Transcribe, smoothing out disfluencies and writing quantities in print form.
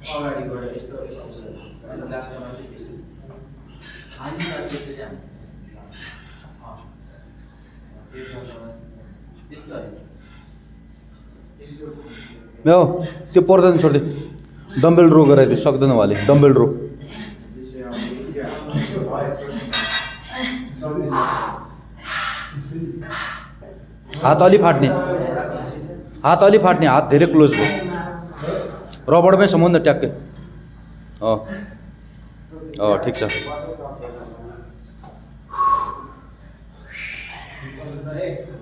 अगाडिबाट यस्तो लास्टमा चाहिँ त्यसो हामी त्यस्तो जाने त्यस्तो त्यो पर्दैन, छोडिदियो। डम्बेल रो गराइदियो, सक्दैन उहाँले डम्बेल रो। हात अलि फाट्ने, हात अलि फाट्ने, हात धेरै क्लोज भयो। रबरमै सम्बन्ध ट्याक्कै। ठिक छ।